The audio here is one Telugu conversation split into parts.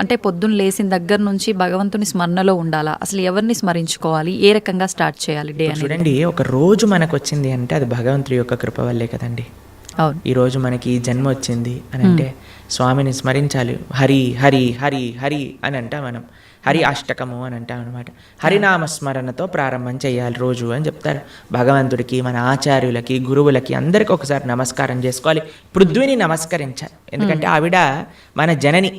అంటే పొద్దున్న లేచిన దగ్గర నుంచి భగవంతుని స్మరణలో ఉండాలా? అసలు ఎవరిని స్మరించుకోవాలి? ఏ రకంగా స్టార్ట్ చేయాలి డే అనేది? చూడండి, ఒక రోజు మనకు వచ్చింది అంటే అది భగవంతుడి యొక్క కృప వల్లే కదండి. అవును. ఈరోజు మనకి ఈ జన్మ వచ్చింది అని అంటే స్వామిని స్మరించాలి. హరి హరి హరి హరి అని అంటాం మనం. హరి అష్టకము అని అంటాం అనమాట. హరినామస్మరణతో ప్రారంభం చేయాలి రోజు అని చెప్తారు. భగవంతుడికి, మన ఆచార్యులకి, గురువులకి అందరికీ ఒకసారి నమస్కారం చేసుకోవాలి. పృథ్వీని నమస్కరించాలి, ఎందుకంటే ఆవిడ మన జనని.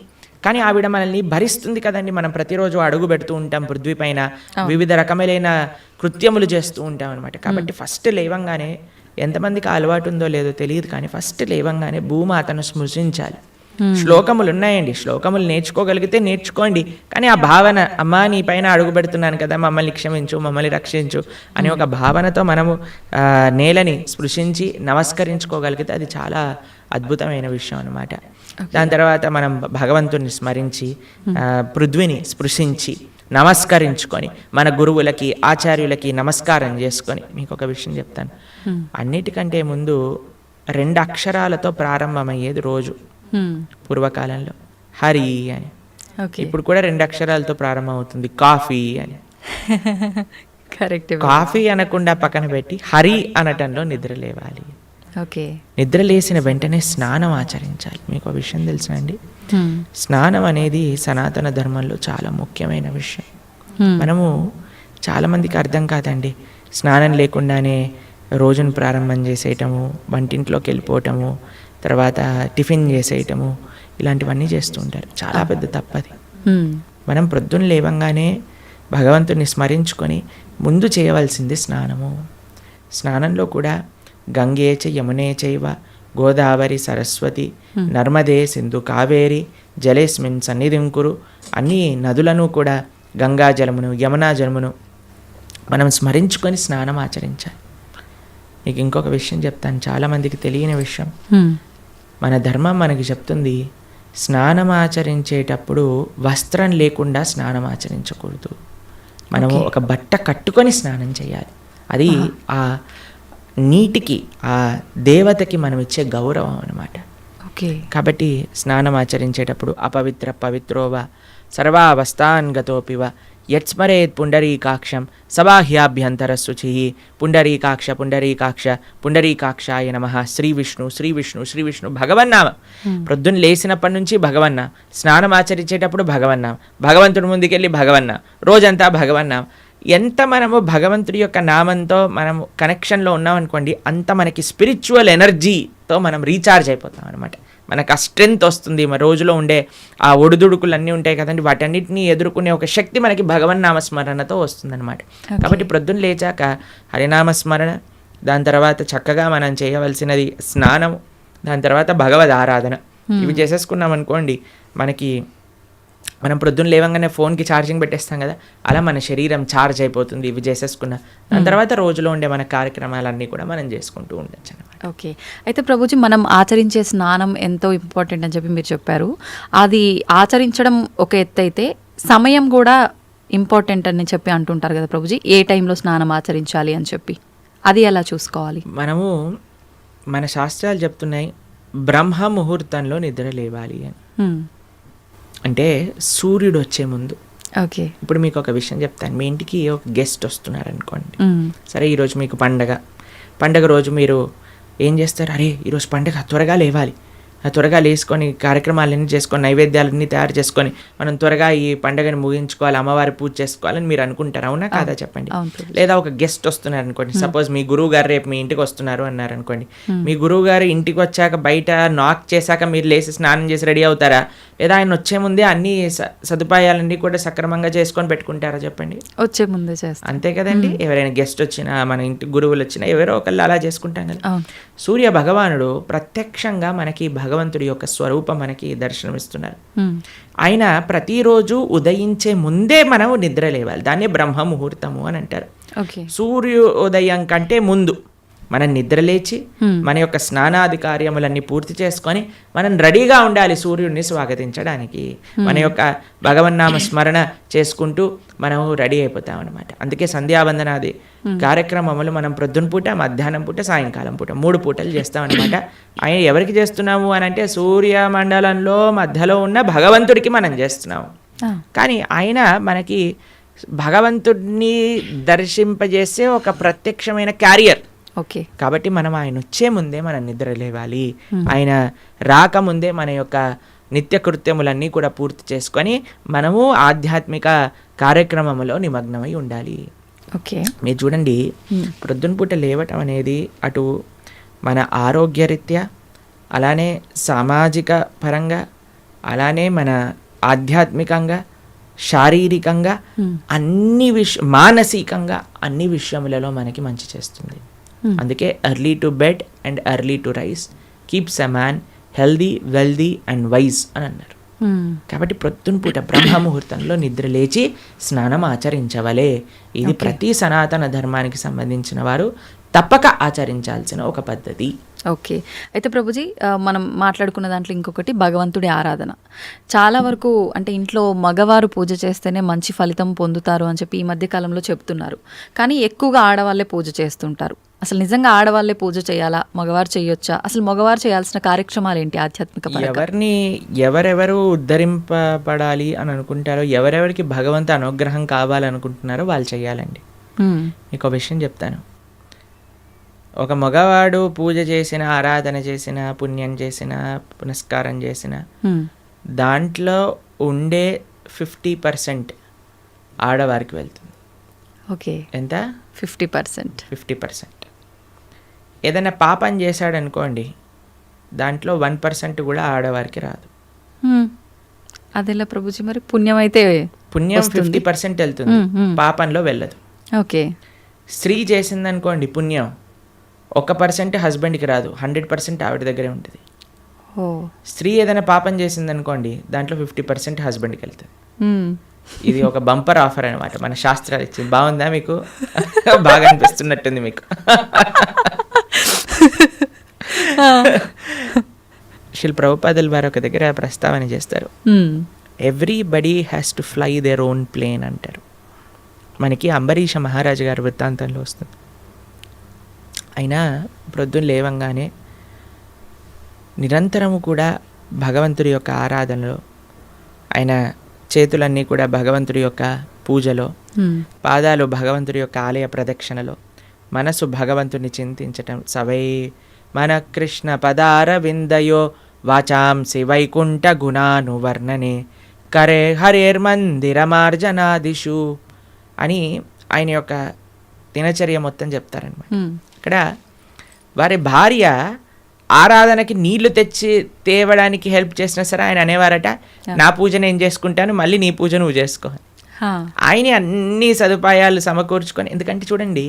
కానీ ఆవిడ మనల్ని భరిస్తుంది కదండి. మనం ప్రతిరోజు అడుగు పెడుతూ ఉంటాం పృథ్వీ పైన, వివిధ రకములైన కృత్యములు చేస్తూ ఉంటాం అనమాట. కాబట్టి ఫస్ట్ లేవంగానే, ఎంతమందికి అలవాటు ఉందో లేదో తెలియదు కానీ ఫస్ట్ లేవంగానే భూమాతను స్మృశించాలి. శ్లోకములు ఉన్నాయండి, శ్లోకములు నేర్చుకోగలిగితే నేర్చుకోండి. కానీ ఆ భావన, అమ్మా నీ పైన అడుగు పెడుతున్నాను కదా, మమ్మల్ని క్షమించు, మమ్మల్ని రక్షించు అనే ఒక భావనతో మనము నేలని స్పృశించి నమస్కరించుకోగలిగితే అది చాలా అద్భుతమైన విషయం అనమాట. దాని తర్వాత మనం భగవంతుని స్మరించి పృథ్వీని స్పృశించి నమస్కరించుకొని మన గురువులకి, ఆచార్యులకి నమస్కారం చేసుకొని, మీకు ఒక విషయం చెప్తాను. అన్నిటికంటే ముందు 2 అక్షరాలతో ప్రారంభమయ్యేది రోజు పూర్వకాలంలో, హరి అని. ఇప్పుడు కూడా 2 అక్షరాలతో ప్రారంభం అవుతుంది, కాఫీ అని. కరెక్ట్. కాఫీ అనకుండా పక్కన పెట్టి హరి అనటంలో నిద్ర లేవాలి. ఓకే. నిద్ర లేసిన వెంటనే స్నానం ఆచరించాలి. మీకు ఆ విషయం తెలుసా అండి? స్నానం అనేది సనాతన ధర్మంలో చాలా ముఖ్యమైన విషయం. మనము చాలామందికి అర్థం కాదండి. స్నానం లేకుండానే రోజును ప్రారంభం చేసేయటము, వంటింట్లోకి వెళ్ళిపోవటము, తర్వాత టిఫిన్ చేసేయటము, ఇలాంటివన్నీ చేస్తూ ఉంటారు. చాలా పెద్ద తప్పది. మనం ప్రొద్దున లేవంగానే భగవంతుని స్మరించుకొని ముందు చేయవలసింది స్నానము. స్నానంలో కూడా గంగే చ యమునే చైవ గోదావరి సరస్వతి నర్మదే సింధు కావేరి జలేస్మిన్ సన్నిధిం కురు. అన్ని నదులను కూడా, గంగా జలమును, యమునా జలమును మనం స్మరించుకొని స్నానం ఆచరించాలి. మీకు ఇంకొక విషయం చెప్తాను, చాలామందికి తెలియని విషయం. మన ధర్మం మనకి చెప్తుంది, స్నానం ఆచరించేటప్పుడు వస్త్రం లేకుండా స్నానం ఆచరించకూడదు. మనము ఒక బట్ట కట్టుకొని స్నానం చేయాలి. అది ఆ నీటికి, ఆ దేవతకి మనం ఇచ్చే గౌరవం అన్నమాట. కాబట్టి స్నానం ఆచరించేటప్పుడు అపవిత్ర పవిత్రోవ సర్వావస్థాన్ గతోపివ యత్స్మరేత్ పుండరీకాక్షం సబాహ్యాభ్యంతర శుచి. పుండరీకాక్ష పుండరీకాక్ష పుండరీకాక్షాయ నమః. శ్రీ విష్ణు శ్రీ విష్ణు శ్రీ విష్ణు భగవన్నామ. ప్రొద్దున లేచినప్పటి నుంచి భగవన్నా, స్నానం ఆచరించేటప్పుడు భగవన్నా, భగవంతుడి ముందుకెళ్ళి భగవన్నా, రోజంతా భగవన్నా. ఎంత మనము భగవంతుడి యొక్క నామంతో మనం కనెక్షన్లో ఉన్నామనుకోండి, అంత మనకి స్పిరిచువల్ ఎనర్జీతో మనం రీఛార్జ్ అయిపోతాం అనమాట. మనకు ఆ స్ట్రెంగ్త్ వస్తుంది. మన రోజులో ఉండే ఆ ఒడిదుడుకులు అన్నీ ఉంటాయి కదండి, వాటన్నిటిని ఎదుర్కొనే ఒక శక్తి మనకి భగవన్నామస్మరణతో వస్తుందన్నమాట. కాబట్టి ప్రొద్దున లేచాక హరినామస్మరణ, దాని తర్వాత చక్కగా మనం చేయవలసినది స్నానం, దాని తర్వాత భగవద్ ఆరాధన. ఇవి చేసేసుకున్నాం అనుకోండి, మనం ప్రొద్దున లేవంగానే ఫోన్కి ఛార్జింగ్ పెట్టేస్తాం కదా, అలా మన శరీరం ఛార్జ్ అయిపోతుంది ఇవి చేసేసుకున్నా. దాని తర్వాత రోజులో ఉండే మన కార్యక్రమాలన్నీ కూడా మనం చేసుకుంటూ ఉండొచ్చు అనమాట. ఓకే. అయితే ప్రభుజీ, మనం ఆచరించే స్నానం ఎంతో ఇంపార్టెంట్ అని చెప్పి మీరు చెప్పారు. అది ఆచరించడం ఒక ఎత్తు అయితే సమయం కూడా ఇంపార్టెంట్ అని చెప్పి అంటుంటారు కదా ప్రభుజీ, ఏ టైంలో స్నానం ఆచరించాలి అని చెప్పి, అది ఎలా చూసుకోవాలి? మనము, మన శాస్త్రాలు చెప్తున్నాయి బ్రహ్మ ముహూర్తంలో నిద్ర లేవాలి అని. అంటే సూర్యుడు వచ్చే ముందు. ఓకే. ఇప్పుడు మీకు ఒక విషయం చెప్తాను. మీ ఇంటికి ఒక గెస్ట్ వస్తున్నారు అనుకోండి. సరే, ఈరోజు మీకు పండగ రోజు మీరు ఏం చేస్తారు? అరే ఈరోజు పండగ, త్వరగా లేవాలి, త్వరగా లేసుకొని కార్యక్రమాలన్నీ చేసుకొని నైవేద్యాలన్నీ తయారు చేసుకొని మనం త్వరగా ఈ పండుగని ముగించుకోవాలి, అమ్మవారి పూజ చేసుకోవాలని మీరు అనుకుంటారు. అవునా కాదా చెప్పండి? లేదా ఒక గెస్ట్ వస్తున్నారు అనుకోండి, సపోజ్ మీ గురువు గారు రేపు మీ ఇంటికి వస్తున్నారు అన్నారు అనుకోండి. మీ గురువు గారు ఇంటికి వచ్చాక బయట నాక్ చేశాక మీరు లేచి స్నానం చేసి రెడీ అవుతారా? లేదా ఆయన వచ్చే ముందే అన్ని సదుపాయాలన్నీ కూడా సక్రమంగా చేసుకొని పెట్టుకుంటారా చెప్పండి? వచ్చే ముందే చేస్తాం, అంతే కదండి. ఎవరైనా గెస్ట్ వచ్చినా, మన ఇంటి గురువులు వచ్చినా, ఎవరో ఒకళ్ళు అలా చేసుకుంటాం కదా. సూర్య భగవానుడు ప్రత్యక్షంగా మనకి భగవంతుడి యొక్క స్వరూపం మనకి దర్శనమిస్తున్నారు. ఆయన ప్రతిరోజు ఉదయించే ముందే మనం నిద్ర లేవాలి. దాన్ని బ్రహ్మ ముహూర్తము అని అంటారు. సూర్యోదయం కంటే ముందు మనం నిద్రలేచి మన యొక్క స్నానాది కార్యములన్నీ పూర్తి చేసుకొని మనం రెడీగా ఉండాలి సూర్యుడిని స్వాగతించడానికి. మన యొక్క భగవన్నామ స్మరణ చేసుకుంటూ మనము రెడీ అయిపోతాం అనమాట. అందుకే సంధ్యావందనాది కార్యక్రమములు మనం ప్రొద్దున పూట, మధ్యాహ్నం పూట, సాయంకాలం పూట 3 పూటలు చేస్తామన్నమాట. ఆయన ఎవరికి చేస్తున్నాము అని అంటే సూర్యమండలంలో మధ్యలో ఉన్న భగవంతుడికి మనం చేస్తున్నాము. కానీ ఆయన మనకి భగవంతుడిని దర్శింపజేసే ఒక ప్రత్యక్షమైన క్యారియర్. ఓకే, కాబట్టి మనం ఆయన వచ్చే ముందే మనం నిద్ర లేవాలి. ఆయన రాకముందే మన యొక్క నిత్య కృత్యములన్నీ కూడా పూర్తి చేసుకొని మనము ఆధ్యాత్మిక కార్యక్రమంలో నిమగ్నమై ఉండాలి. ఓకే, మీరు చూడండి, ప్రొద్దున పూట లేవటం అనేది అటు మన ఆరోగ్యరీత్యా, అలానే సామాజిక పరంగా, అలానే మన ఆధ్యాత్మికంగా, శారీరకంగా, అన్ని మానసికంగా అన్ని విషయములలో మనకి మంచి చేస్తుంది. అందుకే early to bed and early to rice keeps a man healthy, wealthy and wise అని అన్నారు. కాబట్టి ప్రొద్దున పూట బ్రహ్మముహూర్తంలో నిద్ర లేచి స్నానం ఆచరించవలే. ఇది ప్రతి సనాతన ధర్మానికి సంబంధించిన వారు తప్పక ఆచరించాల్సిన ఒక పద్ధతి. ఓకే, అయితే ప్రభుజీ మనం మాట్లాడుకున్న దాంట్లో ఇంకొకటి భగవంతుడి ఆరాధన. చాలా వరకు అంటే ఇంట్లో మగవారు పూజ చేస్తేనే మంచి ఫలితం పొందుతారు అని చెప్పి ఈ మధ్య కాలంలో చెప్తున్నారు. కానీ ఎక్కువగా ఆడవాళ్ళే పూజ చేస్తుంటారు. అసలు నిజంగా ఆడవాళ్ళే పూజ చేయాలా, మగవారు చేయొచ్చా? అసలు మగవారు చేయాల్సిన కార్యక్రమాలు ఏంటి ఆధ్యాత్మిక పరంగా? ఎవరెవరు ఉద్ధరింపబడాలి అని అనుకుంటారో, ఎవరెవరికి భగవంతు అనుగ్రహం కావాలనుకుంటున్నారో వాళ్ళు చేయాలండి. మీకు ఒక విషయం చెప్తాను. ఒక మగవాడు పూజ చేసిన, ఆరాధన చేసిన, పుణ్యం చేసిన, పునస్కారం చేసిన దాంట్లో ఉండే 50% ఆడవారికి వెళ్తుంది. ఓకే, ఎంత? 50%. ఏదైనా పాపం చేశాడనుకోండి, దాంట్లో 1% కూడా ఆడవారికి రాదు. అదెలా ప్రభుజీ? మరి పుణ్యం అయితే పుణ్యం 50% వెళ్తుంది, పాపంలో వెళ్ళదు. ఓకే, స్త్రీ చేసిందనుకోండి పుణ్యం 1% హస్బెండ్కి రాదు, 100% ఆవిడ దగ్గరే ఉంటుంది. స్త్రీ ఏదైనా పాపం చేసిందనుకోండి, దాంట్లో 50% హస్బెండ్కి వెళ్తుంది. ఇది ఒక బంపర్ ఆఫర్ అనమాట, మన శాస్త్రాలు ఇచ్చింది. బాగుందా మీకు? బాగా అనిపిస్తున్నట్టుంది మీకు. శిల్ ప్రభుపాదుల వారు ఒక దగ్గర ప్రస్తావన చేస్తారు, everybody has to fly their own plane అంటారు. మనకి అంబరీష మహారాజు గారి వృత్తాంతంలో వస్తుంది. అయినా ప్రొద్దున లేవంగానే నిరంతరము కూడా భగవంతుడి యొక్క ఆరాధనలో, ఆయన చేతులన్నీ కూడా భగవంతుడి యొక్క పూజలో, పాదాలు భగవంతుడి యొక్క ఆలయ ప్రదక్షిణలో, మనసు భగవంతుని చింతించటం. సవై మన కృష్ణ పదార విందయో వాచాంసి వైకుంఠ గుణానువర్ణనే కరే హరేర్మందిరమార్జనాదిషు అని ఆయన యొక్క దినచర్య మొత్తం చెప్తారనమాట. ఇక్కడ వారి భార్య ఆరాధనకి నీళ్లు తెచ్చి తేవడానికి హెల్ప్ చేసినా సరే ఆయన అనేవారట, నా పూజ నేను చేసుకుంటాను, మళ్ళీ నీ పూజ నువ్వు చేసుకో. ఆయన అన్ని సదుపాయాలు సమకూర్చుకొని, ఎందుకంటే చూడండి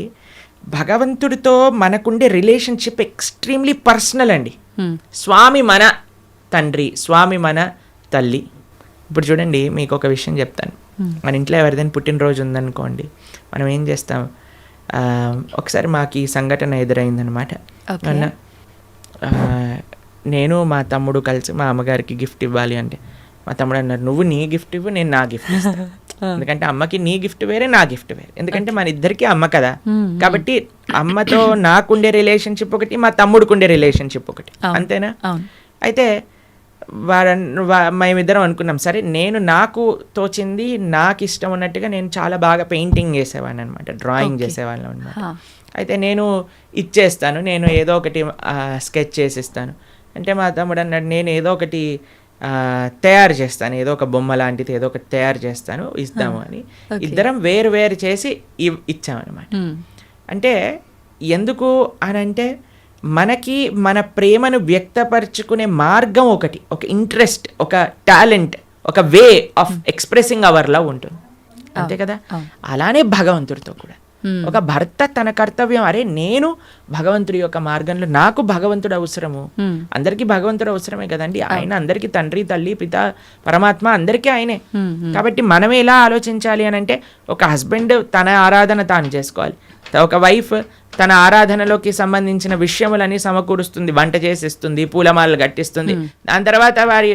భగవంతుడితో మనకుండే రిలేషన్షిప్ ఎక్స్ట్రీమ్లీ పర్సనల్ అండి. స్వామి మన తండ్రి, స్వామి మన తల్లి. ఇప్పుడు చూడండి మీకు ఒక విషయం చెప్తాను. మన ఇంట్లో ఎవరిదైనా పుట్టినరోజు ఉందనుకోండి, మనం ఏం చేస్తాం? ఒకసారి మాకు ఈ సంఘటన ఎదురైందనమాట. నేను మా తమ్ముడు కలిసి మా అమ్మగారికి గిఫ్ట్ ఇవ్వాలి అంటే, మా తమ్ముడు అన్నారు, నువ్వు నీ గిఫ్ట్ ఇవ్వు, నేను నా గిఫ్ట్ ఇస్తాను. ఎందుకంటే అమ్మకి నీ గిఫ్ట్ వేరే, నా గిఫ్ట్ వేరే. ఎందుకంటే మన ఇద్దరికి అమ్మ కదా. కాబట్టి అమ్మతో నాకుండే రిలేషన్షిప్ ఒకటి, మా తమ్ముడుకుండే రిలేషన్షిప్ ఒకటి, అంతేనా? అయితే మేమిద్దరం అనుకున్నాం, సరే నేను నాకు తోచింది, నాకు ఇష్టం ఉన్నట్టుగా నేను చాలా బాగా పెయింటింగ్ చేసేవాడిని అనమాట, డ్రాయింగ్ చేసేవాళ్ళం అనమాట. అయితే నేను ఇచ్చేస్తాను, నేను ఏదో ఒకటి స్కెచ్ చేసిస్తాను అంటే, మా తమ్ముడు అన్నాడు, నేను ఏదో ఒకటి తయారు చేస్తాను, ఏదో ఒక బొమ్మ లాంటిది ఏదో ఒకటి తయారు చేస్తాను, ఇస్తాము అని ఇద్దరం వేరు వేరు చేసి ఇచ్చామన్నమాట. అంటే ఎందుకు అని అంటే, మనకి మన ప్రేమను వ్యక్తపరచుకునే మార్గం ఒకటి, ఒక ఇంట్రెస్ట్, ఒక టాలెంట్, ఒక way of expressing hour love ఉంటుంది, అంతే కదా. అలానే భగవంతుడితో కూడా ఒక భర్త తన కర్తవ్యం, అరే నేను భగవంతుడి యొక్క మార్గంలో, నాకు భగవంతుడు అవసరము, అందరికీ భగవంతుడు అవసరమే కదండి, ఆయన అందరికీ తండ్రి తల్లి పిత పరమాత్మ అందరికీ ఆయనే. కాబట్టి మనం ఎలా ఆలోచించాలి అని అంటే, ఒక హస్బెండ్ తన ఆరాధన తాను చేసుకోవాలి, ఒక వైఫ్ తన ఆరాధనలోకి సంబంధించిన విషయములని సమకూరుస్తుంది, వంట చేసిస్తుంది, పూలమాలలు కట్టిస్తుంది. దాని తర్వాత వారి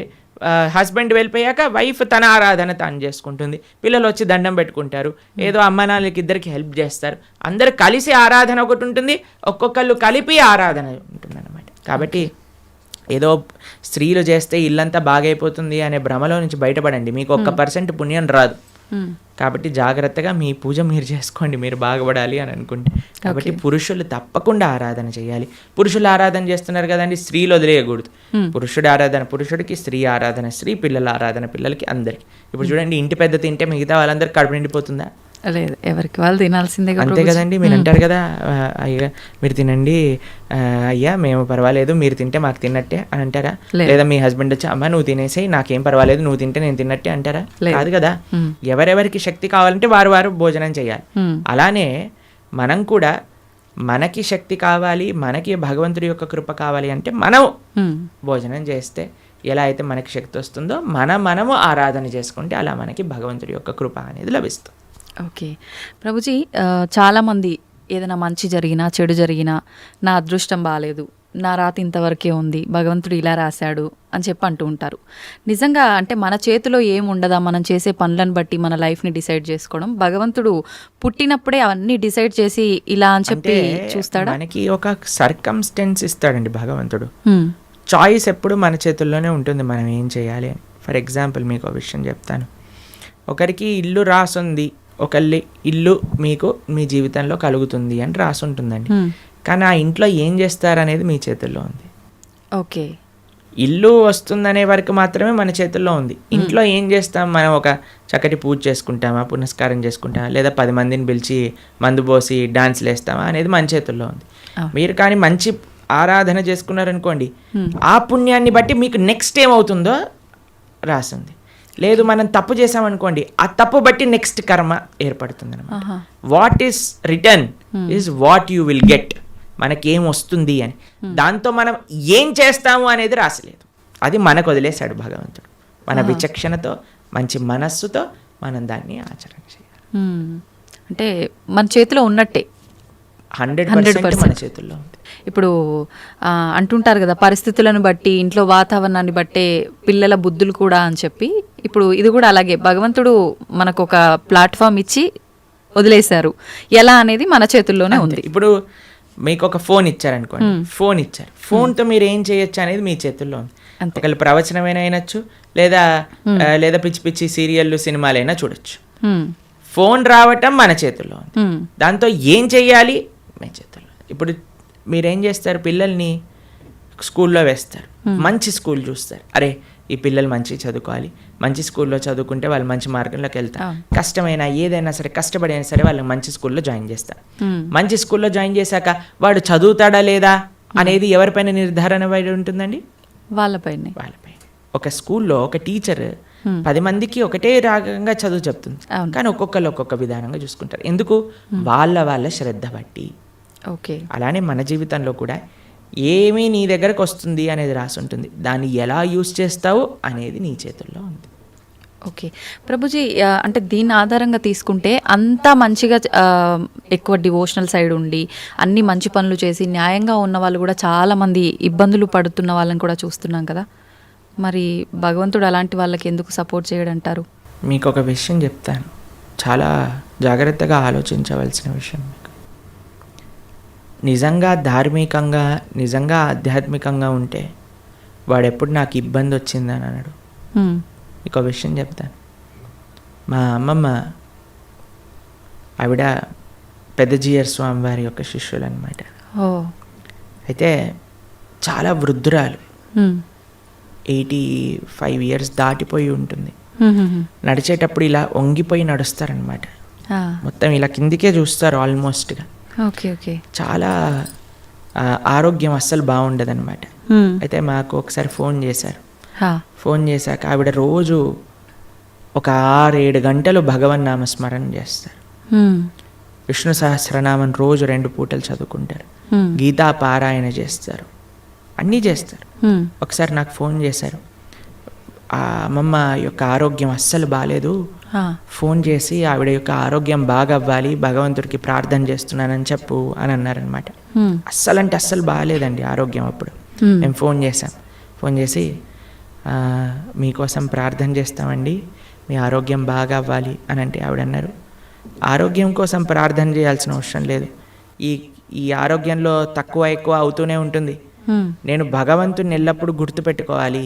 హస్బెండ్ వెళ్ళిపోయాక వైఫ్ తన ఆరాధన తాను చేసుకుంటుంది, పిల్లలు వచ్చి దండం పెట్టుకుంటారు, ఏదో అమ్మ నాన్నలకి ఇద్దరికి హెల్ప్ చేస్తారు, అందరు కలిసి ఆరాధన ఒకటి ఉంటుంది, ఒక్కొక్కళ్ళు కలిపి ఆరాధన ఉంటుంది అన్నమాట. కాబట్టి ఏదో స్త్రీలు చేస్తే ఇల్లంతా బాగైపోతుంది అనే భ్రమలో నుంచి బయటపడండి, మీకు 1% పుణ్యం రాదు. కాబట్టి జాగ్రత్తగా మీ పూజ మీరు చేసుకోండి, మీరు బాగుపడాలి అని అనుకుంటే. కాబట్టి పురుషులు తప్పకుండా ఆరాధన చేయాలి. పురుషులు ఆరాధన చేస్తున్నారు కదండి, స్త్రీలు వదిలేయకూడదు. పురుషుడి ఆరాధన పురుషుడికి, స్త్రీ ఆరాధన స్త్రీ, పిల్లల ఆరాధన పిల్లలకి, అందరికి. ఇప్పుడు చూడండి, ఇంటి పెద్ద తింటే మిగతా వాళ్ళందరికీ కడుపు నిండిపోతుందా? లేదు, ఎవరికి వాళ్ళు తినాల్సిందే, అంతే కదండి. మీరు అంటారు కదా, అయ్యా మీరు తినండి, అయ్యా మేము పర్వాలేదు, మీరు తింటే మాకు తిన్నట్టే అని అంటారా? లేదా మీ హస్బెండ్ వచ్చి అమ్మ నువ్వు తినేసి నాకేం పర్వాలేదు, నువ్వు తింటే నేను తిన్నట్టే అంటారా? కాదు కదా. ఎవరెవరికి శక్తి కావాలంటే వారు వారు భోజనం చేయాలి. అలానే మనం కూడా మనకి శక్తి కావాలి, మనకి భగవంతుడి యొక్క కృప కావాలి అంటే మనం భోజనం చేస్తే ఎలా అయితే మనకి శక్తి వస్తుందో మనము ఆరాధన చేసుకుంటే అలా మనకి భగవంతుడి యొక్క కృప అనేది లభిస్తుంది. ఓకే ప్రభుజీ, చాలామంది ఏదైనా మంచి జరిగినా చెడు జరిగినా నా అదృష్టం బాగాలేదు, నా రాతి ఇంతవరకే ఉంది, భగవంతుడు ఇలా రాశాడు అని చెప్పి అంటూ ఉంటారు. నిజంగా అంటే మన చేతిలో ఏముండదా, మనం చేసే పనులను బట్టి మన లైఫ్ని డిసైడ్ చేసుకోవడం? భగవంతుడు పుట్టినప్పుడే అవన్నీ డిసైడ్ చేసి ఇలా అని చెప్పి చూస్తాడా? మనకి ఒక సర్కమ్స్టెన్స్ ఇస్తాడండి భగవంతుడు. చాయిస్ ఎప్పుడు మన చేతుల్లోనే ఉంటుంది, మనం ఏం చేయాలి అని. ఫర్ ఎగ్జాంపుల్ మీకు ఒక విషయం చెప్తాను. ఒకరికి ఇల్లు రాసుంది, ఒకళ్ళ ఇల్లు మీకు మీ జీవితంలో కలుగుతుంది అని రాసి ఉంటుందండి. కానీ ఆ ఇంట్లో ఏం చేస్తారనేది మీ చేతుల్లో ఉంది. ఓకే, ఇల్లు వస్తుందనే వరకు మాత్రమే మన చేతుల్లో ఉంది. ఇంట్లో ఏం చేస్తాం, మనం ఒక చక్కటి పూజ చేసుకుంటామా, పునస్కారం చేసుకుంటామా, లేదా 10 మందిని పిలిచి మందు పోసి డాన్స్లు వేస్తామా అనేది మన చేతుల్లో ఉంది. మీరు కానీ మంచి ఆరాధన చేసుకున్నారనుకోండి, ఆ పుణ్యాన్ని బట్టి మీకు నెక్స్ట్ ఏమవుతుందో రాసింది. లేదు మనం తప్పు చేసామనుకోండి, ఆ తప్పు బట్టి నెక్స్ట్ కర్మ ఏర్పడుతుంది అనమాట. What is return is what you will get. మనకేం వస్తుంది అని, దాంతో మనం ఏం చేస్తాము అనేది రాసలేదు, అది మనకు వదిలేశాడు భగవంతుడు. మన విచక్షణతో మంచి మనస్సుతో మనం దాన్ని ఆచరణ చేయాలి. అంటే మన చేతిలో ఉన్నట్టే, 100% మన చేతుల్లో ఉంది. ఇప్పుడు అంటుంటారు కదా, పరిస్థితులను బట్టి ఇంట్లో వాతావరణాన్ని బట్టే పిల్లల బుద్ధులు కూడా అని చెప్పి, ఇప్పుడు ఇది కూడా అలాగే భగవంతుడు మనకు ఒక ప్లాట్ఫామ్ ఇచ్చి వదిలేశారు, ఎలా అనేది మన చేతుల్లోనే ఉంది. ఇప్పుడు మీకు ఒక ఫోన్ ఇచ్చారనుకోండి, ఫోన్ ఇచ్చారు, ఫోన్తో మీరు ఏం చేయొచ్చు అనేది మీ చేతుల్లో ఉంది. ఒకళ్ళు ప్రవచనమైనా అయినచ్చు, లేదా పిచ్చి పిచ్చి సీరియళ్ళు సినిమాలైనా చూడొచ్చు. ఫోన్ రావటం మన చేతుల్లో ఉంది, దాంతో ఏం చెయ్యాలి మీ చేతుల్లో. ఇప్పుడు మీరేం చేస్తారు, పిల్లల్ని స్కూల్లో వేస్తారు, మంచి స్కూల్ చూస్తారు, అరే ఈ పిల్లలు మంచి చదువుకోవాలి, మంచి స్కూల్లో చదువుకుంటే వాళ్ళు మంచి మార్గంలోకి వెళ్తారు, కష్టమైనా ఏదైనా సరే కష్టపడి అయినా సరే వాళ్ళని మంచి స్కూల్లో జాయిన్ చేస్తారు. మంచి స్కూల్లో జాయిన్ చేశాక వాడు చదువుతాడా లేదా అనేది ఎవరిపైన నిర్ధారణ పడి ఉంటుందండి? వాళ్ళపైన. ఒక స్కూల్లో ఒక టీచర్ 10 మందికి ఒకటే రాగంగా చదువు చెప్తుంది, కానీ ఒక్కొక్కరు ఒక్కొక్క విధానంగా చూసుకుంటారు. ఎందుకు? వాళ్ళ శ్రద్ధ బట్టి. ఓకే, అలానే మన జీవితంలో కూడా ఏమీ నీ దగ్గరకు వస్తుంది అనేది రాసి ఉంటుంది, దాన్ని ఎలా యూజ్ చేస్తావు అనేది నీ చేతుల్లో ఉంది. ఓకే ప్రభుజీ, అంటే దీని ఆధారంగా తీసుకుంటే అంతా మంచిగా ఎక్కువ డివోషనల్ సైడ్ ఉండి అన్ని మంచి పనులు చేసి న్యాయంగా ఉన్న వాళ్ళు కూడా చాలామంది ఇబ్బందులు పడుతున్న వాళ్ళని కూడా చూస్తున్నాం కదా, మరి భగవంతుడు అలాంటి వాళ్ళకి ఎందుకు సపోర్ట్ చేయడంటారు? మీకు ఒక విషయం చెప్తాను, చాలా జాగ్రత్తగా ఆలోచించవలసిన విషయం. మీకు నిజంగా ధార్మికంగా, నిజంగా ఆధ్యాత్మికంగా ఉంటే వాడు ఎప్పుడు నాకు ఇబ్బంది వచ్చిందని అన్నాడు. మీకు ఒక విషయం చెప్తాను, మా అమ్మమ్మ ఆవిడ పెద్దజీయర్ స్వామి వారి యొక్క శిష్యులు అనమాట. అయితే చాలా వృద్ధురాలు, 85 years దాటిపోయి ఉంటుంది. నడిచేటప్పుడు ఇలా వంగిపోయి నడుస్తారనమాట, మొత్తం ఇలా కిందికే చూస్తారు ఆల్మోస్ట్గా. చాలా ఆరోగ్యం అస్సలు బాగుండదు అనమాట. అయితే మాకు ఒకసారి ఫోన్ చేశారు. ఫోన్ చేశాక ఆవిడ రోజు ఒక 6-7 గంటలు భగవన్ నామస్మరణ చేస్తారు. విష్ణు సహస్రనామం రోజు 2 పూటలు చదువుకుంటారు, గీతా పారాయణ చేస్తారు, అన్నీ చేస్తారు. ఒకసారి నాకు ఫోన్ చేశారు, ఆ అమ్మమ్మ యొక్క ఆరోగ్యం అస్సలు బాగాలేదు, ఫోన్ చేసి ఆవిడ యొక్క ఆరోగ్యం బాగా అవ్వాలి, భగవంతుడికి ప్రార్థన చేస్తున్నానని చెప్పు అని అన్నారనమాట. అస్సలు అంటే అస్సలు బాగాలేదండి ఆరోగ్యం. అప్పుడు మేము ఫోన్ చేసాం, ఫోన్ చేసి మీకోసం ప్రార్థన చేస్తామండి, మీ ఆరోగ్యం బాగా అవ్వాలి అని అంటే ఆవిడ అన్నారు, ఆరోగ్యం కోసం ప్రార్థన చేయాల్సిన అవసరం లేదు, ఈ ఆరోగ్యంలో తక్కువ ఎక్కువ అవుతూనే ఉంటుంది, నేను భగవంతుని ఎల్లప్పుడూ గుర్తుపెట్టుకోవాలి,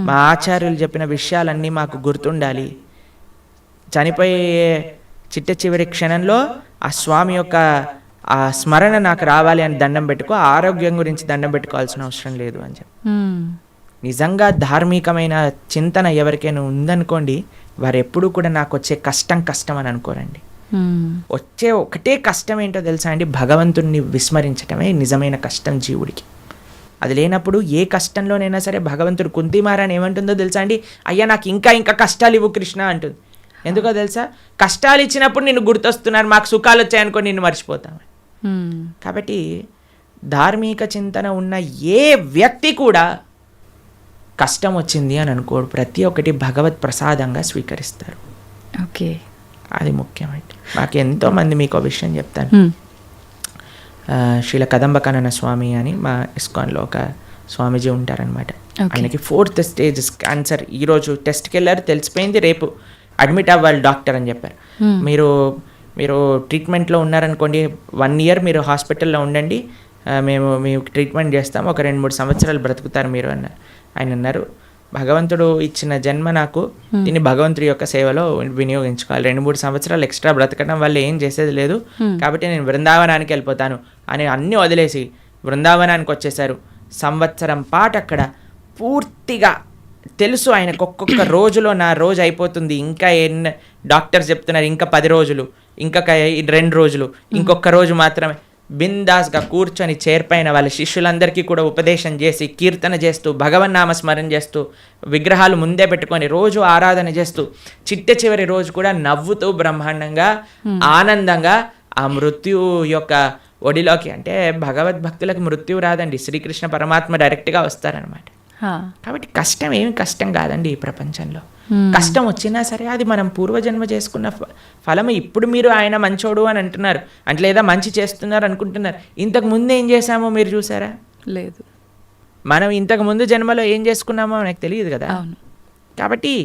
మా ఆచార్యులు చెప్పిన విషయాలన్నీ మాకు గుర్తుండాలి, చనిపోయే చిట్ట చివరి క్షణంలో ఆ స్వామి యొక్క ఆ స్మరణ నాకు రావాలి అని దండం పెట్టుకో, ఆరోగ్యం గురించి దండం పెట్టుకోవాల్సిన అవసరం లేదు అని చెప్పి. నిజంగా ధార్మికమైన చింతన ఎవరికైనా ఉందనుకోండి, వారు ఎప్పుడూ కూడా నాకు వచ్చే కష్టం అని అనుకోరండి. వచ్చే ఒకటే కష్టం ఏంటో తెలుసా అండి, భగవంతుణ్ణి విస్మరించటమే నిజమైన కష్టం జీవుడికి. అది లేనప్పుడు ఏ కష్టంలోనైనా సరే భగవంతుడు కుంతిమారాని ఏమంటుందో తెలుసా అండి, అయ్యా నాకు ఇంకా కష్టాలు ఇవ్వు కృష్ణ అంటుంది. ఎందుకో తెలుసా, కష్టాలు ఇచ్చినప్పుడు నిన్ను గుర్తొస్తున్నారు, మాకు సుఖాలు వచ్చాయనుకో నిన్ను మర్చిపోతాం. కాబట్టి ధార్మిక చింతన ఉన్న ఏ వ్యక్తి కూడా కష్టం వచ్చింది అని అనుకోడు, ప్రతి ఒక్కటి భగవత్ ప్రసాదంగా స్వీకరిస్తారు. ఓకే, అది ముఖ్యమండి. మాకు ఎంతోమంది, మీకు ఒక విషయం చెప్తాను, శ్రీల కదంబకానన స్వామి అని మా ఇస్కాన్లో ఒక స్వామీజీ ఉంటారనమాట. ఆయనకి 4th స్టేజ్ క్యాన్సర్. ఈరోజు టెస్ట్కి వెళ్ళారు, తెలిసిపోయింది, రేపు అడ్మిట్ అవ్వాలి డాక్టర్ అని చెప్పారు. మీరు ట్రీట్మెంట్లో ఉన్నారనుకోండి, 1 year మీరు హాస్పిటల్లో ఉండండి, మేము మీకు ట్రీట్మెంట్ చేస్తాము, ఒక 2-3 సంవత్సరాలు బ్రతుకుతారు మీరు అన్నారు. ఆయన అన్నారు, భగవంతుడు ఇచ్చిన జన్మ నాకు, దీన్ని భగవంతుడి యొక్క సేవలో వినియోగించుకోవాలి, 2-3 సంవత్సరాలు ఎక్స్ట్రా బ్రతకడం వల్ల ఏం చేసేది లేదు, కాబట్టి నేను బృందావనానికి వెళ్ళిపోతాను అని అన్నీ వదిలేసి బృందావనానికి వచ్చేసారు. సంవత్సరం పాటు అక్కడ పూర్తిగా తెలుసు ఆయనకు, ఒక్కొక్క రోజులో నా రోజు అయిపోతుంది, ఇంకా డాక్టర్స్ చెప్తున్నారు ఇంకా 10 రోజులు, ఇంకా 2 రోజులు, ఇంకొక రోజు మాత్రమే. బిందాస్గా కూర్చొని చేర్పైన వాళ్ళ శిష్యులందరికీ కూడా ఉపదేశం చేసి, కీర్తన చేస్తూ, భగవన్నామ స్మరణ చేస్తూ, విగ్రహాలు ముందే పెట్టుకొని రోజు ఆరాధన చేస్తూ, చివరి రోజు కూడా నవ్వుతూ బ్రహ్మాండంగా ఆనందంగా ఆ మృత్యు యొక్క ఒడిలోకి, అంటే భగవద్భక్తులకు మృత్యు రాదండి, శ్రీకృష్ణ పరమాత్మ డైరెక్ట్గా వస్తారనమాట. కాబట్టి కష్టం ఏమి కష్టం కాదండి ఈ ప్రపంచంలో. కష్టం వచ్చినా సరే అది మనం పూర్వజన్మ చేసుకున్న ఫలము. ఇప్పుడు మీరు ఆయన మంచోడు అని అంటున్నారు అంటే, లేదా మంచి చేస్తున్నారు అనుకుంటున్నారు, ఇంతకు ముందు ఏం చేశామో మీరు చూసారా? లేదు. మనం ఇంతకు ముందు జన్మలో ఏం చేసుకున్నామో మనకు తెలియదు కదా. కాబట్టి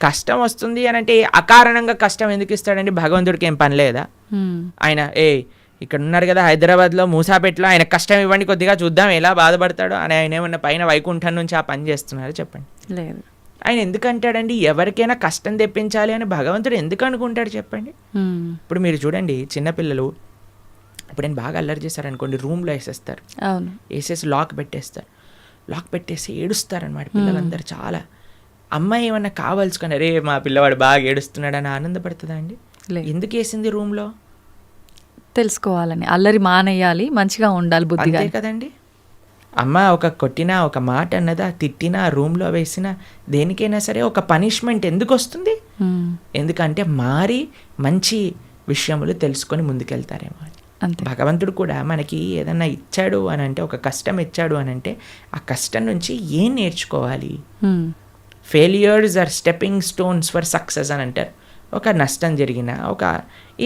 కష్టం వస్తుంది అని అంటే అకారణంగా కష్టం ఎందుకు ఇస్తాడండి? భగవంతుడికి ఏం పని లేదా? ఆయన ఇక్కడ ఉన్నారు కదా హైదరాబాద్లో మూసాపేటలో, ఆయన కష్టం ఇవ్వండి కొద్దిగా చూద్దాం ఎలా బాధపడతాడో అని ఆయన ఏమన్నా పైన వైకుంఠం నుంచి ఆ పని చేస్తున్నారో చెప్పండి. లేదు. ఆయన ఎందుకు అంటాడండి ఎవరికైనా కష్టం తెప్పించాలి అని భగవంతుడు ఎందుకు అనుకుంటాడు చెప్పండి? ఇప్పుడు మీరు చూడండి, చిన్నపిల్లలు ఇప్పుడు నేను బాగా అల్లరి చేశారనుకోండి, రూమ్లో వేసేస్తారు, వేసేసి లాక్ పెట్టేస్తారు, లాక్ పెట్టేసి ఏడుస్తారనమాట పిల్లలందరూ చాలా. అమ్మాయి ఏమన్నా కావాల్సుకొని అరే మా పిల్లవాడు బాగా ఏడుస్తున్నాడు అని ఆనందపడుతుందా అండి? ఎందుకు వేసింది రూమ్లో? తెలుసుకోవాలని, అల్లరి మానేయాలి, మంచిగా ఉండాలి బుద్ధిగా కదండి. అమ్మ ఒక కొట్టినా, ఒక మాట అన్నదా, తిట్టినా, రూమ్లో వేసినా, దేనికైనా సరే ఒక పనిష్మెంట్ ఎందుకు వస్తుంది? ఎందుకంటే మారి మంచి విషయములు తెలుసుకొని ముందుకెళ్తారేమో అని. భగవంతుడు కూడా మనకి ఏదన్నా ఇచ్చాడు అని అంటే, ఒక కష్టం ఇచ్చాడు అని అంటే, ఆ కష్టం నుంచి ఏం నేర్చుకోవాలి? Failures are stepping stones for success అని అంటారు. ఒక నష్టం జరిగినా, ఒక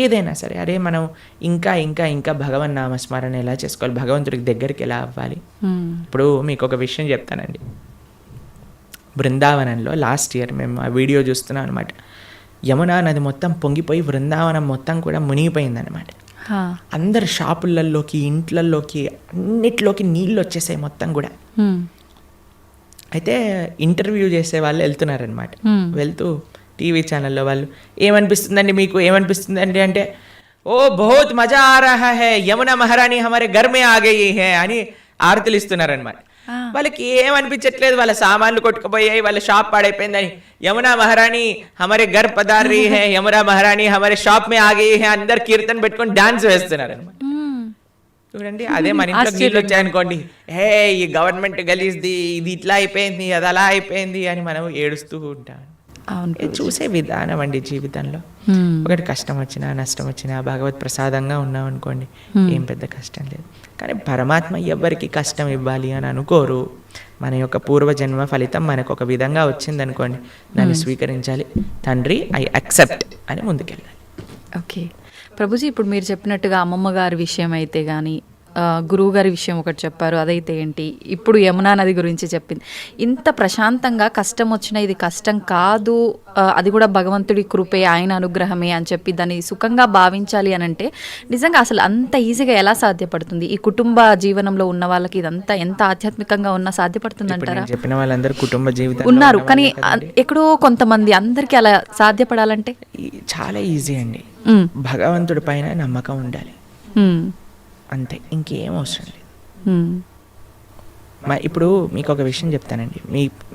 ఏదైనా సరే, అరే మనం ఇంకా ఇంకా ఇంకా భగవన్ నామస్మరణ ఎలా చేసుకోవాలి, భగవంతుడికి దగ్గరికి ఎలా అవ్వాలి. ఇప్పుడు మీకు ఒక విషయం చెప్తానండి. బృందావనంలో లాస్ట్ ఇయర్ మేము ఆ వీడియో చూస్తున్నాం అనమాట. యమునా నది మొత్తం పొంగిపోయి బృందావనం మొత్తం కూడా మునిగిపోయిందనమాట. అందరు షాపులలోకి, ఇంట్లలోకి, అన్నిట్లోకి నీళ్ళు వచ్చేసాయి మొత్తం కూడా. అయితే ఇంటర్వ్యూ చేసే వాళ్ళు వెళ్తున్నారనమాట. వెళ్తూ టీవీ ఛానల్లో వాళ్ళు ఏమనిపిస్తుందండి మీకు, ఏమనిపిస్తుందండి అంటే, ఓ బహుత్ మజా ఆ రహా హై, యమునా మహారాణి హమారే ఘర్ మే ఆ గయి హై అని ఆరతులు ఇస్తున్నారనమాట. వాళ్ళకి ఏమనిపించట్లేదు, వాళ్ళ సామాన్లు కొట్టుకుపోయాయి, వాళ్ళ షాప్ పాడైపోయిందని. యమునా మహారాణి హమారే ఘర్ పధార్ రహీ హై, యమునా మహారాణి హమారే షాప్ మే ఆ గయి హై, అందరు కీర్తన పెట్టుకొని డాన్స్ వేస్తున్నారు అనమాట. చూడండి, అదే మన ఇంట్లో నీళ్ళు వచ్చాయనుకోండి, హే ఈ గవర్నమెంట్ గలీజ్ది, ఇది ఇట్లా అయిపోయింది, అది అలా అయిపోయింది అని మనం ఏడుస్తూ ఉంటాం. అవును ఇది చూసే విధానం అండి జీవితంలో. ఒకటి కష్టం వచ్చినా నష్టం వచ్చినా భగవత్ ప్రసాదంగా ఉన్నాం అనుకోండి, ఏం పెద్ద కష్టం లేదు. కానీ పరమాత్మ ఎవ్వరికి కష్టం ఇవ్వాలి అని అనుకోరు. మన యొక్క పూర్వజన్మ ఫలితం మనకు ఒక విధంగా వచ్చిందనుకోండి, దాన్ని స్వీకరించాలి. తండ్రి ఐ యాక్సెప్ట్ అని ముందుకెళ్ళాలి. ఓకే ప్రభుజీ, ఇప్పుడు మీరు చెప్పినట్టుగా అమ్మమ్మ గారి విషయం అయితే కానీ, గురువు గారి విషయం ఒకటి చెప్పారు, అదైతే ఏంటి, ఇప్పుడు యమునా నది గురించి చెప్పింది. ఇంత ప్రశాంతంగా కష్టం వచ్చినా ఇది కష్టం కాదు, అది కూడా భగవంతుడి కృపే, ఆయన అనుగ్రహమే అని చెప్పి దాన్ని సుఖంగా భావించాలి అని అంటే నిజంగా అసలు అంత ఈజీగా ఎలా సాధ్యపడుతుంది? ఈ కుటుంబ జీవనంలో ఉన్న వాళ్ళకి ఇదంతా ఎంత ఆధ్యాత్మికంగా ఉన్నా సాధ్యపడుతుంది అంటారా? చెప్పిన వాళ్ళందరూ కుటుంబ జీవితం ఉన్నారు, కానీ ఎక్కడో కొంతమంది, అందరికీ అలా సాధ్యపడాలంటే చాలా ఈజీ అండి. భగవంతుడి పైన నమ్మకం ఉండాలి, అంతే, ఇంకేం అవసరం లేదు. ఇప్పుడు మీకు ఒక విషయం చెప్తానండి.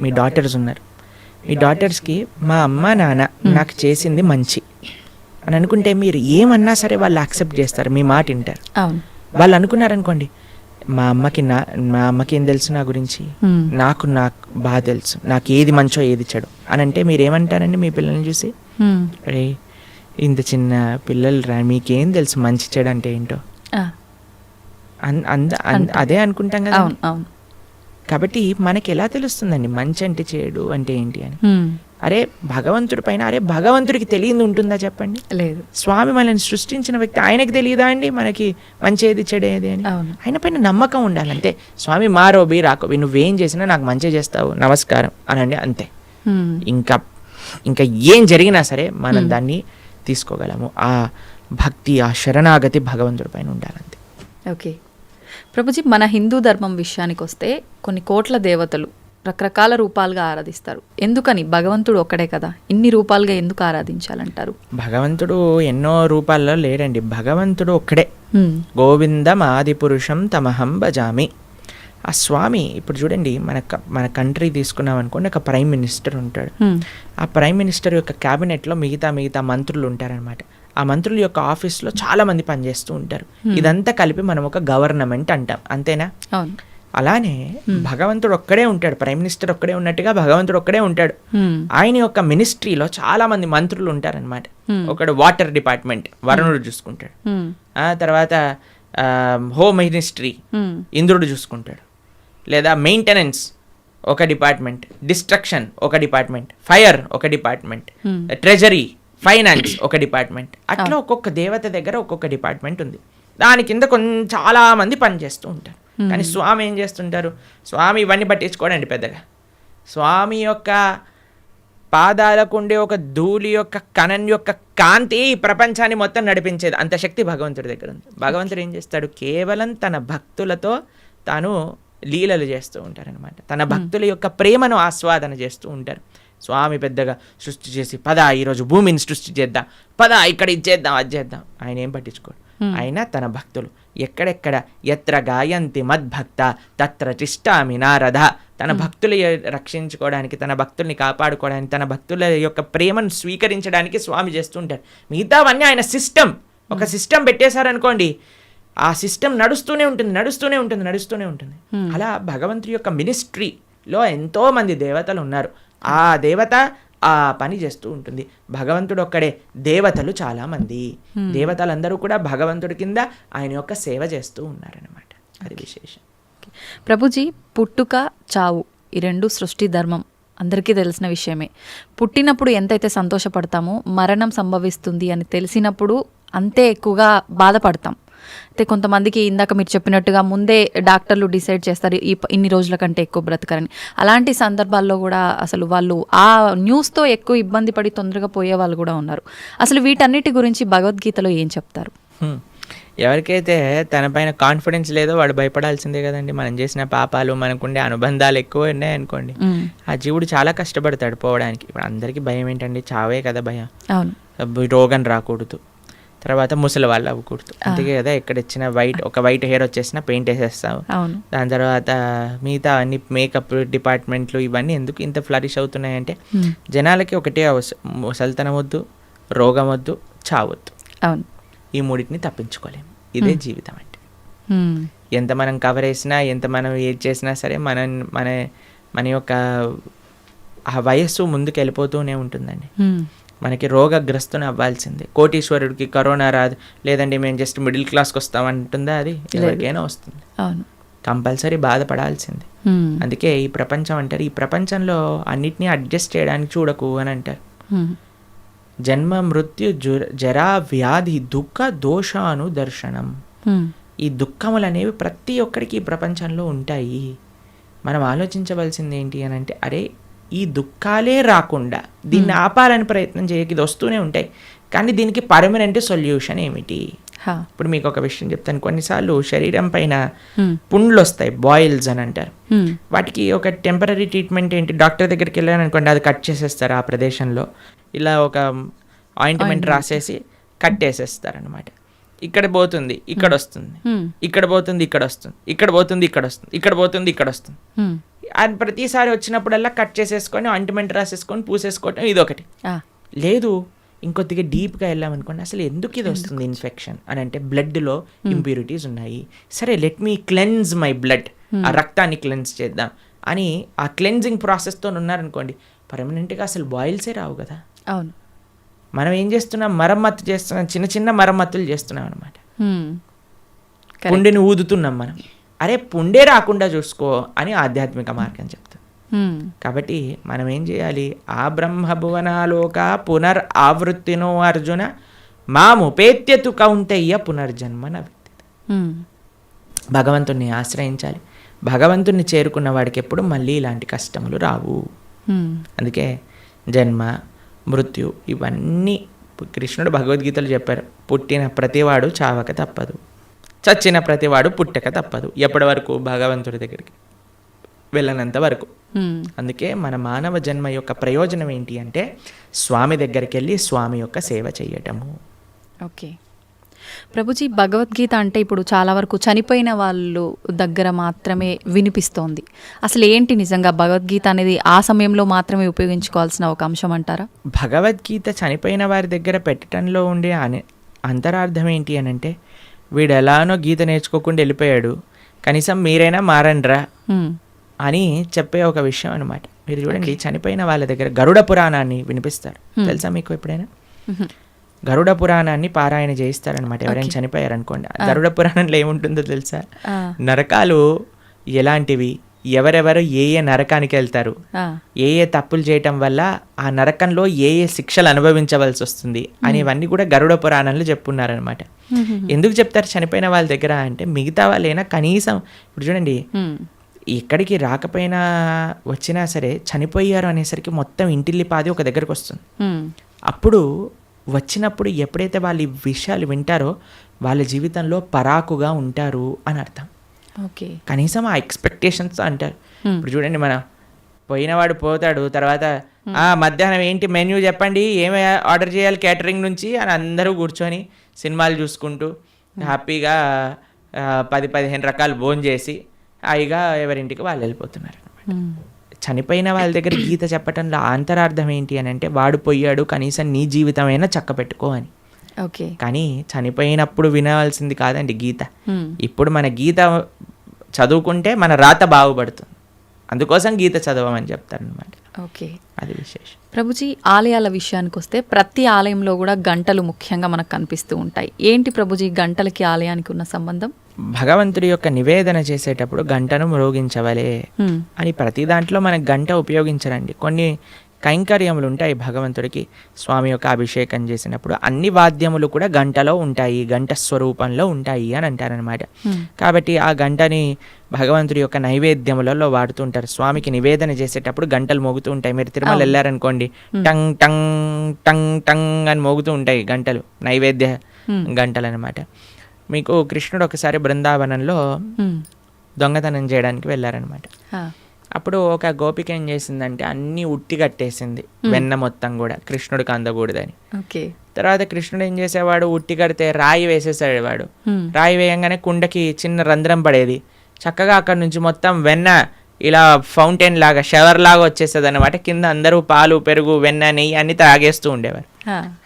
మీ డాటర్స్ ఉన్నారు, మీ డాటర్స్కి మా అమ్మ నాన్న నాకు చేసింది మంచి అని అనుకుంటే మీరు ఏమన్నా సరే వాళ్ళు యాక్సెప్ట్ చేస్తారు, మీ మాట వింటారు. వాళ్ళు అనుకున్నారనుకోండి, మా అమ్మకి ఏం తెలుసు నా గురించి, నాకు బాగా తెలుసు, నాకు ఏది మంచో ఏది చెడు అని అంటే మీరు ఏమంటారండి మీ పిల్లల్ని చూసి? అరే ఇంత చిన్న పిల్లలు రా, మీకేం తెలుసు మంచి చెడు అంటే ఏంటో, అదే అనుకుంటాం కదా. కాబట్టి మనకి ఎలా తెలుస్తుందండి మంచి అంటే చెడు అంటే ఏంటి అని? అరే భగవంతుడి పైన, అరే భగవంతుడికి తెలియదు ఉంటుందా చెప్పండి? లేదు. స్వామి మనల్ని సృష్టించిన వ్యక్తి, ఆయనకి తెలియదా అండి మనకి మంచి ఏది చెడేది అని? ఆయన పైన నమ్మకం ఉండాలంతే. స్వామి మారోబి రాకోబి, నువ్వేం చేసినా నాకు మంచి చేస్తావు, నమస్కారం అనండి, అంతే. ఇంకా ఏం జరిగినా సరే మనం దాన్ని తీసుకోగలము. ఆ భక్తి, ఆ శరణాగతి భగవంతుడి పైన ఉండాలంతే. ఓకే ప్రభుజీ, మన హిందూ ధర్మం విషయానికి వస్తే కొన్ని కోట్ల దేవతలు రకరకాల రూపాలుగా ఆరాధిస్తారు. ఎందుకని? భగవంతుడు ఒక్కడే కదా, ఇన్ని రూపాలుగా ఎందుకు ఆరాధించాలంటారు? భగవంతుడు ఎన్నో రూపాల్లో లేడండి, భగవంతుడు ఒక్కడే. గోవిందం ఆది పురుషం తమహం భజామి. ఆ స్వామి, ఇప్పుడు చూడండి, మన కంట్రీ తీసుకున్నాం అనుకోండి, ఒక ప్రైమ్ మినిస్టర్ ఉంటాడు. ఆ ప్రైమ్ మినిస్టర్ యొక్క క్యాబినెట్లో మిగతా మంత్రులు ఉంటారనమాట. ఆ మంత్రుల యొక్క ఆఫీస్లో చాలా మంది పనిచేస్తూ ఉంటారు. ఇదంతా కలిపి మనం ఒక గవర్నమెంట్ అంటాం, అంతేనా? అలానే భగవంతుడు ఒక్కడే ఉంటాడు, ప్రైమ్ మినిస్టర్ ఒక్కడే ఉన్నట్టుగా భగవంతుడు ఒక్కడే ఉంటాడు. ఆయన యొక్క మినిస్ట్రీలో చాలా మంది మంత్రులు ఉంటారనమాట. ఒకడు వాటర్ డిపార్ట్మెంట్, వరుణుడు చూసుకుంటాడు. ఆ తర్వాత హోమ్ మినిస్ట్రీ ఇంద్రుడు చూసుకుంటాడు. లేదా మెయింటెనెన్స్ ఒక డిపార్ట్మెంట్, డిస్ట్రక్షన్ ఒక డిపార్ట్మెంట్, ఫైర్ ఒక డిపార్ట్మెంట్, ట్రెజరీ, ఫైనాన్స్ ఒక డిపార్ట్మెంట్. అట్లా ఒక్కొక్క దేవత దగ్గర ఒక్కొక్క డిపార్ట్మెంట్ ఉంది. దాని కింద చాలా మంది పనిచేస్తూ ఉంటారు. కానీ స్వామి ఏం చేస్తుంటారు? స్వామి ఇవన్నీ పట్టించుకోడండి పెద్దగా. స్వామి యొక్క పాదాలకు ఉండే ఒక ధూళి యొక్క కణం యొక్క కాంతి ఈ ప్రపంచాన్ని మొత్తం నడిపించేది, అంత శక్తి భగవంతుడి దగ్గర ఉంది. భగవంతుడు ఏం చేస్తాడు? కేవలం తన భక్తులతో తాను లీలలు చేస్తూ ఉంటారనమాట. తన భక్తుల యొక్క ప్రేమను ఆస్వాదన చేస్తూ ఉంటారు. స్వామి పెద్దగా సృష్టి చేసి, పద ఈరోజు భూమిని సృష్టి చేద్దాం, పద ఇక్కడ ఇది చేద్దాం, అది చేద్దాం, ఆయన ఏం పట్టించుకోడు. ఆయన తన భక్తులు ఎక్కడెక్కడ ఎత్ర గాయంతి మద్భక్త తత్ర తిష్టామి నారద, తన భక్తులు రక్షించుకోవడానికి, తన భక్తుల్ని కాపాడుకోవడానికి, తన భక్తుల యొక్క ప్రేమను స్వీకరించడానికి స్వామి చేస్తుంటారు. మిగతావన్నీ ఆయన సిస్టమ్, ఒక సిస్టమ్ పెట్టేశారనుకోండి, ఆ సిస్టమ్ నడుస్తూనే ఉంటుంది. అలా భగవంతుడి యొక్క మినిస్ట్రీలో ఎంతో మంది దేవతలు ఉన్నారు. ఆ దేవత ఆ పని చేస్తూ ఉంటుంది. భగవంతుడు ఒక్కడే, దేవతలు చాలా మంది. దేవతలందరూ కూడా భగవంతుడి కింద ఆయన యొక్క సేవ చేస్తూ ఉన్నారనమాట. అది విశేషం. ప్రభుజీ, పుట్టుక చావు ఈ రెండు సృష్టి ధర్మం అందరికీ తెలిసిన విషయమే. పుట్టినప్పుడు ఎంతైతే సంతోషపడతామో, మరణం సంభవిస్తుంది అని తెలిసినప్పుడు అంతే ఎక్కువగా బాధపడతాం. అయితే కొంతమందికి ఇందాక మీరు చెప్పినట్టుగా ముందే డాక్టర్లు డిసైడ్ చేస్తారు ఇన్ని రోజుల కంటే ఎక్కువ బ్రతకరని. అలాంటి సందర్భాల్లో కూడా అసలు వాళ్ళు ఆ న్యూస్తో ఎక్కువ ఇబ్బంది పడి తొందరగా పోయే వాళ్ళు కూడా ఉన్నారు. అసలు వీటన్నిటి గురించి భగవద్గీతలో ఏం చెప్తారు? ఎవరికైతే తన పైన కాన్ఫిడెన్స్ లేదో వాడు భయపడాల్సిందే కదండి. మనం చేసిన పాపాలు, మనకుండే అనుబంధాలు ఎక్కువ ఉన్నాయనుకోండి, ఆ జీవుడు చాలా కష్టపడతాడు పోవడానికి. ఇప్పుడు అందరికీ భయం ఏంటండి? చావే కదా భయం. రోగం రాకూడదు, తర్వాత ముసలి వాళ్ళు అవ్వకూడదు, అందుకే కదా ఎక్కడిచ్చినా వైట్ హెయిర్ వచ్చేసినా పెయింట్ వేసేస్తాం. దాని తర్వాత మిగతా అన్ని మేకప్ డిపార్ట్మెంట్లు ఇవన్నీ ఎందుకు ఇంత ఫ్లరిష్ అవుతున్నాయంటే జనాలకి ఒకటే ముసలితనం వద్దు, రోగం వద్దు, చావద్దు. ఈ మూడింటిని తప్పించుకోలేము. ఇదే జీవితం అంటే. ఎంత మనం కవర్ వేసినా, ఎంత మనం ఏది చేసినా సరే మన యొక్క ఆ వయస్సు ముందుకు వెళ్ళిపోతూనే ఉంటుందండి. హ్మ్. మనకి రోగగ్రస్తుని అవ్వాల్సిందే. కోటీశ్వరుడికి కరోనా రాదు, లేదండి మేము జస్ట్ మిడిల్ క్లాస్కి వస్తామంటుందా? అది ఎవరికైనా వస్తుంది. అవును. కంపల్సరీ బాధపడాల్సిందే. హ్మ్. అందుకే ఈ ప్రపంచం అంటారు, ఈ ప్రపంచంలో అన్నిటినీ అడ్జస్ట్ చేయడానికి చూడకు అని అంటారు. హ్మ్. జన్మ మృత్యు జరా వ్యాధి దుఃఖ దోషాను దర్శనం. హ్మ్. ఈ దుఃఖములు అనేవి ప్రతి ఒక్కరికి ఈ ప్రపంచంలో ఉంటాయి. మనం ఆలోచించవలసింది ఏంటి అని అంటే, అరే ఈ దుఃఖాలే రాకుండా దీన్ని ఆపాలని ప్రయత్నం చేయక, ఇది వస్తూనే ఉంటాయి, కానీ దీనికి పర్మనెంట్ సొల్యూషన్ ఏమిటి? హా. ఇప్పుడు మీకు ఒక విషయం చెప్తాను. కొన్నిసార్లు శరీరం పైన హ్మ్. పుండ్లు వస్తాయి, బాయిల్స్ అని అంటారు. హ్మ్. వాటికి ఒక టెంపరీ ట్రీట్మెంట్ ఏంటి, డాక్టర్ దగ్గరికి వెళ్ళాను అనుకోండి, అది కట్ చేసేస్తారు. ఆ ప్రదేశంలో ఇలా ఒక ఆయింట్మెంట్ రాసేసి కట్టేసేస్తారు అనమాట. ఇక్కడ పోతుంది, ఇక్కడ వస్తుంది, హ్మ్. ఇక్కడ పోతుంది, ఇక్కడ వస్తుంది, ఇక్కడ పోతుంది, ఇక్కడ వస్తుంది, ఇక్కడ పోతుంది, ఇక్కడ వస్తుంది. హ్మ్. అది ప్రతిసారి వచ్చినప్పుడల్లా కట్ చేసేసుకొని ఆయింట్మెంట్ రాసేసుకొని పూసేసుకోవటం ఇదొకటి. ఆ. లేదు, ఇంకొద్దిగా డీప్గా వెళ్ళామనుకోండి, అసలు ఎందుకు ఇది వస్తుంది ఇన్ఫెక్షన్ అని అంటే, బ్లడ్లో ఇంప్యూరిటీస్ ఉన్నాయి. సరే, let me cleanse my blood, ఆ రక్తాన్ని క్లెన్స్ చేద్దాం అని ఆ క్లెన్జింగ్ ప్రాసెస్తో ఉన్నారనుకోండి, పర్మనెంట్గా అసలు బాయిల్సే రావు కదా. అవును. మనం ఏం చేస్తున్నాం, మరమ్మత్తు చేస్తున్నాం, చిన్న చిన్న మరమ్మతులు చేస్తున్నాం అనమాట. హ్మ్. పుండిని ఊదుతున్నాం మనం. అరే పుండే రాకుండా చూసుకో అని ఆధ్యాత్మిక మార్గం చెప్తాం. హ్మ్. కాబట్టి మనం ఏం చేయాలి, ఆ బ్రహ్మభువనాలోక పునర్ ఆవృత్తినో అర్జున మాముపేత్యతు కౌంతయ్య పునర్జన్మన. హ్మ్. భగవంతుణ్ణి ఆశ్రయించాలి. భగవంతుణ్ణి చేరుకున్న వాడికి ఎప్పుడు మళ్ళీ ఇలాంటి కష్టములు రావు. హ్మ్. అందుకే జన్మ మృత్యు ఇవన్నీ కృష్ణుడు భగవద్గీతలు చెప్పారు. పుట్టిన ప్రతివాడు చావక తప్పదు, చచ్చిన ప్రతివాడు పుట్టక తప్పదు. ఎప్పటి వరకు? భగవంతుడి దగ్గరికి వెళ్ళనంత వరకు. హ్మ్. అందుకే మన మానవ జన్మ యొక్క ప్రయోజనం ఏంటి అంటే, స్వామి దగ్గరికి వెళ్ళి స్వామి యొక్క సేవ చేయటము. ఓకే ప్రభుజీ, భగవద్గీత అంటే ఇప్పుడు చాలా వరకు చనిపోయిన వాళ్ళు దగ్గర మాత్రమే వినిపిస్తోంది. అసలు ఏంటి నిజంగా భగవద్గీత అనేది ఆ సమయంలో మాత్రమే ఉపయోగించుకోవాల్సిన ఒక అంశం అంటారా? భగవద్గీత చనిపోయిన వారి దగ్గర పెట్టడంలో ఉండే అంతరార్థం ఏంటి అని అంటే, వీడు ఎలానో గీత నేర్చుకోకుండా వెళ్ళిపోయాడు, కనీసం మీరైనా మారండ్రా హ్మ్. అని చెప్పే ఒక విషయం అనమాట. మీరు చూడండి, చనిపోయిన వాళ్ళ దగ్గర గరుడ పురాణాన్ని వినిపిస్తారు. తెలుసా మీకు ఎప్పుడైనా? గరుడ పురాణాన్ని పారాయణ చేయిస్తారనమాట ఎవరైనా చనిపోయారనుకోండి. గరుడ పురాణంలో ఏముంటుందో తెలుసా? నరకాలు ఎలాంటివి, ఎవరెవరు ఏ ఏ నరకానికి వెళ్తారు, ఏ ఏ తప్పులు చేయటం వల్ల ఆ నరకంలో ఏ ఏ శిక్షలు అనుభవించవలసి వస్తుంది అనేవన్నీ కూడా గరుడ పురాణంలో చెప్పున్నారనమాట. ఎందుకు చెప్తారు చనిపోయిన వాళ్ళ దగ్గర అంటే, మిగతా వాళ్ళైనా కనీసం ఇప్పుడు చూడండి, ఎక్కడికి రాకపోయినా వచ్చినా సరే చనిపోయారు అనేసరికి మొత్తం ఇంటిల్లిపాది ఒక దగ్గరకు వస్తుంది. అప్పుడు వచ్చినప్పుడు ఎప్పుడైతే వాళ్ళు ఈ విషయాలు వింటారో వాళ్ళ జీవితంలో పరాకుగా ఉంటారు అని అర్థం. ఓకే, కనీసం ఆ ఎక్స్పెక్టేషన్స్ అంటారు. ఇప్పుడు చూడండి, మన పోయినవాడు పోతాడు, తర్వాత మధ్యాహ్నం ఏంటి మెన్యూ చెప్పండి, ఏమి ఆర్డర్ చేయాలి క్యాటరింగ్ నుంచి అని అందరూ కూర్చొని సినిమాలు చూసుకుంటూ హ్యాపీగా 10-15 రకాలు భోజనం చేసి హాయిగా ఎవరింటికి వాళ్ళు వెళ్ళిపోతున్నారు. చనిపోయిన వాళ్ళ దగ్గర గీత చెప్పటంలో అంతరార్థం ఏంటి అని అంటే, వాడు పోయాడు, కనీసం నీ జీవితమైనా చక్క పెట్టుకో అని. ఓకే, కానీ చనిపోయినప్పుడు వినవలసింది కాదండి గీత. ఇప్పుడు మన గీత చదువుకుంటే మన రాత బాగుపడుతుంది, అందుకోసం గీత చదవమని చెప్తారనమాట. ఓకే, అది విశేషం. ప్రభుజీ, ఆలయాల విషయానికి వస్తే ప్రతి ఆలయంలో కూడా గంటలు ముఖ్యంగా మనకు కనిపిస్తూ ఉంటాయి. ఏంటి ప్రభుజీ గంటలకి ఆలయానికి ఉన్న సంబంధం? భగవంతుడి యొక్క నివేదన చేసేటప్పుడు గంటను మ్రోగించవలే అని ప్రతి దాంట్లో మనకు గంట ఉపయోగించరండి. కొన్ని కైంకర్యములు ఉంటాయి భగవంతుడికి. స్వామి యొక్క అభిషేకం చేసినప్పుడు అన్ని వాద్యములు కూడా గంటలో ఉంటాయి, గంట స్వరూపంలో ఉంటాయి అని అంటారనమాట. కాబట్టి ఆ గంటని భగవంతుడి యొక్క నైవేద్యములలో వాడుతుంటారు. స్వామికి నివేదన చేసేటప్పుడు గంటలు మోగుతూ ఉంటాయి. మీరు తిరుమల వెళ్ళారనుకోండి, టంగ్ టంగ్ టంగ్ టంగ్ అని మోగుతూ ఉంటాయి గంటలు, నైవేద్య గంటలు అనమాట. మీకు కృష్ణుడు ఒకసారి బృందావనంలో దొంగతనం చేయడానికి వెళ్ళారనమాట. అప్పుడు ఒక గోపిక ఏం చేసిందంటే అన్నీ ఉట్టి కట్టేసింది, వెన్న మొత్తం కూడా, కృష్ణుడికి అందకూడదని. తర్వాత కృష్ణుడు ఏం చేసేవాడు, ఉట్టి కడితే రాయి వేసేసాడు వాడు. రాయి వేయంగానే కుండకి చిన్న రంధ్రం పడేది. చక్కగా అక్కడ నుంచి మొత్తం వెన్న ఇలా ఫౌంటైన్ లాగా షవర్ లాగా వచ్చేస్తుంది అనమాట. కింద అందరూ పాలు పెరుగు వెన్న నెయ్యి అన్ని తాగేస్తూ ఉండేవారు.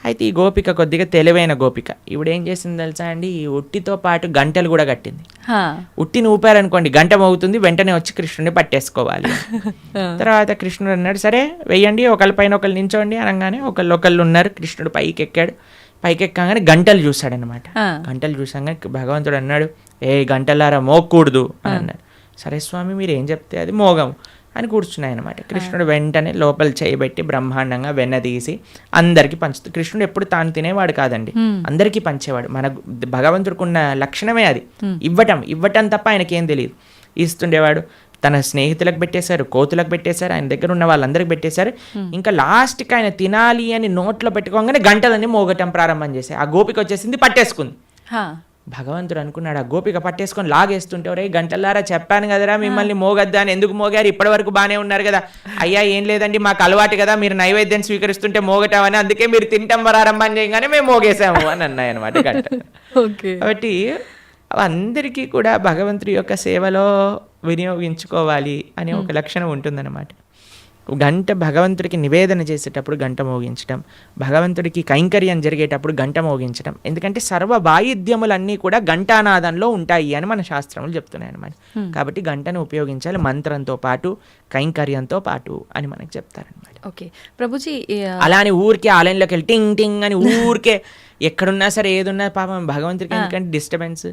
అయితే ఈ గోపిక కొద్దిగా తెలివైన గోపిక. ఇప్పుడు ఏం చేసింది తెలుసా అండి, ఈ ఉట్టితో పాటు గంటలు కూడా కట్టింది. ఉట్టిని ఊపారనుకోండి గంట మోగుతుంది, వెంటనే వచ్చి కృష్ణుడిని పట్టేసుకోవాలి. తర్వాత కృష్ణుడు అన్నాడు సరే వెయ్యండి, ఒకళ్ళ పైన ఒకళ్ళు నించోండి అనగానే ఒకళ్ళు ఉన్నారు. కృష్ణుడు పైకి ఎక్కాడు. పైకి ఎక్కగానే గంటలు చూశాడనమాట. గంటలు చూసాగానే భగవంతుడు అన్నాడు గంటలారా మోగకూడదు అని అన్నాడు. సరే స్వామి మీరు ఏం చెప్తే అది మోగం అని కూర్చున్నాయన్నమాట. కృష్ణుడు వెంటనే లోపల చేయబెట్టి బ్రహ్మాండంగా వెన్న తీసి అందరికీ పంచుతుంది. కృష్ణుడు ఎప్పుడు తాను తినేవాడు కాదండి, అందరికీ పంచేవాడు. మన భగవంతుడికి ఉన్న లక్షణమే అది, ఇవ్వటం తప్ప ఆయనకేం తెలియదు. ఇస్తుండేవాడు. తన స్నేహితులకు పెట్టేశారు, కోతులకు పెట్టేశారు, ఆయన దగ్గర ఉన్న వాళ్ళందరికి పెట్టేశారు. ఇంకా లాస్ట్కి ఆయన తినాలి అని నోట్లో పెట్టుకోగానే గంటలన్నీ మోగటం ప్రారంభం చేశాయి. ఆ గోపిక వచ్చేసింది, పట్టేసుకుంది. భగవంతుడు అనుకున్నాడు ఆ గోపిక పట్టేసుకొని లాగేస్తుంటే ఒరే గంటలారా చెప్పాను కదరా మిమ్మల్ని మోగద్దా అని, ఎందుకు మోగారు, ఇప్పటి వరకు బాగానే ఉన్నారు కదా. అయ్యా ఏం లేదండి మాకు అలవాటు కదా, మీరు నైవేద్యం స్వీకరిస్తుంటే మోగటామని, అందుకే మీరు తింటాం ప్రారంభం చేయగానే మేము మోగేసాము అని అన్నాయి అనమాట గంట. కాబట్టి అందరికీ కూడా భగవంతుడి యొక్క సేవలో వినియోగించుకోవాలి అనే ఒక లక్షణం ఉంటుందన్నమాట. గంట భగవంతుడికి నివేదన చేసేటప్పుడు గంట మోగించడం, భగవంతుడికి కైంకర్యం జరిగేటప్పుడు గంట మోగించడం. ఎందుకంటే సర్వ వాయిద్యములన్నీ కూడా ఘంటానాదంలో ఉంటాయి అని మన శాస్త్రములు చెప్తున్నాయి అన్నమాట. కాబట్టి గంటను ఉపయోగించాలి మంత్రంతో పాటు కైంకర్యంతో పాటు అని మనకు చెప్తారనమాట. ఓకే ప్రభుజీ, అలా అని ఊరికే ఆలయంలోకి వెళ్ళి టింగ్ టింగ్ అని ఊరికే ఎక్కడున్నా సరే ఏదున్నా పాపం భగవంతుడికి ఎందుకంటే డిస్టర్బెన్స్.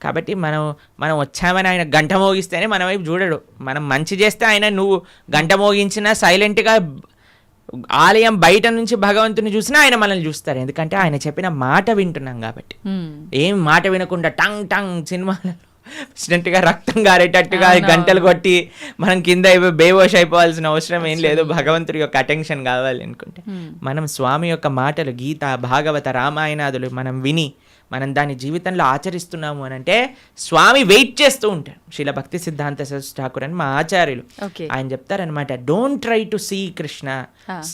కాబట్టి మనం వచ్చామని ఆయన గంట మోగిస్తేనే మన వైపు చూడడు. మనం మంచి చేస్తే ఆయన నువ్వు గంట మోగించినా సైలెంట్గా ఆలయం బయట నుంచి భగవంతుని చూసినా ఆయన మనల్ని చూస్తారు. ఎందుకంటే ఆయన చెప్పిన మాట వింటున్నాం కాబట్టి. ఏం మాట వినకుండా టంగ్ టంగ్ సినిమాలో గా రక్తం గారేటట్టుగా గంటలు కొట్టి మనం కింద బేవోష్ అయిపోవాల్సిన అవసరం ఏం లేదు. భగవంతుడి యొక్క అటెన్షన్ కావాలి అనుకుంటే మనం స్వామి యొక్క మాటలు గీత భాగవత రామాయణాదులు మనం విని మనం దాని జీవితంలో ఆచరిస్తున్నాము అని అంటే స్వామి వెయిట్ చేస్తూ ఉంటారు. శ్రీల భక్తి సిద్ధాంత సరస్వతి ఠాకూర్ అని మా ఆచార్యులు ఆయన చెప్తారనమాట, don't try to see Krishna,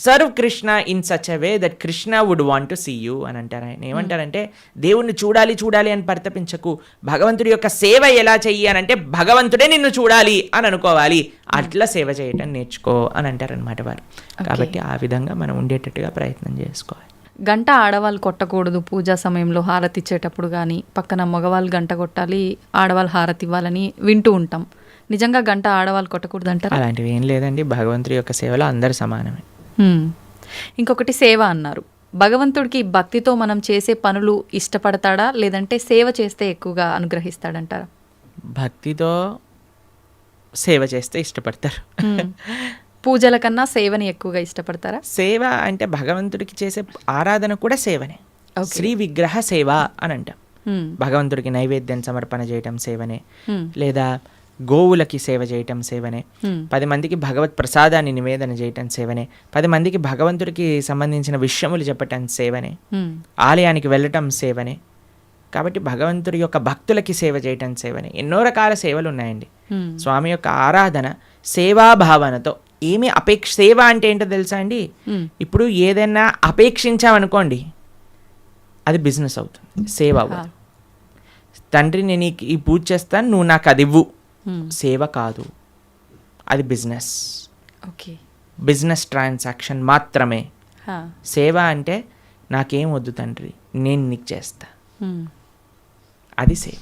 serve Krishna in such a way that Krishna would want to see you అని అంటారు. ఆయన ఏమంటారంటే దేవుణ్ణి చూడాలి అని పరితపించకు, భగవంతుడి యొక్క సేవ ఎలా చెయ్యి అని అంటే భగవంతుడే నిన్ను చూడాలి అని అనుకోవాలి, అట్లా సేవ చేయటం నేర్చుకో అని అంటారనమాట వారు. కాబట్టి ఆ విధంగా మనం ఉండేటట్టుగా ప్రయత్నం చేసుకోవాలి. గంట ఆడవాళ్ళు కొట్టకూడదు పూజా సమయంలో హారతి ఇచ్చేటప్పుడు, కానీ పక్కన మగవాళ్ళు గంట కొట్టాలి ఆడవాళ్ళు హారతి ఇవ్వాలని వింటూ ఉంటాం. నిజంగా గంట ఆడవాళ్ళు కొట్టకూడదు అంటారు? అలాంటివి ఏం లేదండి, భగవంతుడి యొక్క సేవలో అందరు సమానమే. ఇంకొకటి సేవ అన్నారు. భగవంతుడికి భక్తితో మనం చేసే పనులు ఇష్టపడతాడా, లేదంటే సేవ చేస్తే ఎక్కువగా అనుగ్రహిస్తాడంటారా? భక్తితో సేవ చేస్తే ఇష్టపడతారు. పూజల కన్నా సేవని ఎక్కువగా ఇష్టపడతారా? సేవ అంటే భగవంతుడికి చేసే ఆరాధన కూడా సేవనే. శ్రీ విగ్రహ సేవ అని అంటాం. భగవంతుడికి నైవేద్యం సమర్పణ చేయటం సేవనే, లేదా గోవులకి సేవ చేయటం సేవనే, 10 మందికి భగవత్ ప్రసాదాన్ని నివేదన చేయటం సేవనే, 10 మందికి భగవంతుడికి సంబంధించిన విషయములు చెప్పటం సేవనే, ఆలయానికి వెళ్ళటం సేవనే. కాబట్టి భగవంతుడి యొక్క భక్తులకి సేవ చేయటం సేవనే. ఎన్నో రకాల సేవలు ఉన్నాయండి. స్వామి యొక్క ఆరాధన సేవాభావనతో ఏమి సేవ అంటే ఏంటో తెలుసా అండి, ఇప్పుడు ఏదైనా అపేక్షించామనుకోండి అది బిజినెస్ అవుతుంది, సేవ అవ్వదు. తండ్రి నేను ఈ పూజ చేస్తాను నువ్వు నాకు అది ఇవ్వు, సేవ కాదు, అది బిజినెస్. బిజినెస్ ట్రాన్సాక్షన్ మాత్రమే. సేవ అంటే నాకేం వద్దు తండ్రి నేను నీకు చేస్తా, అది సేవ.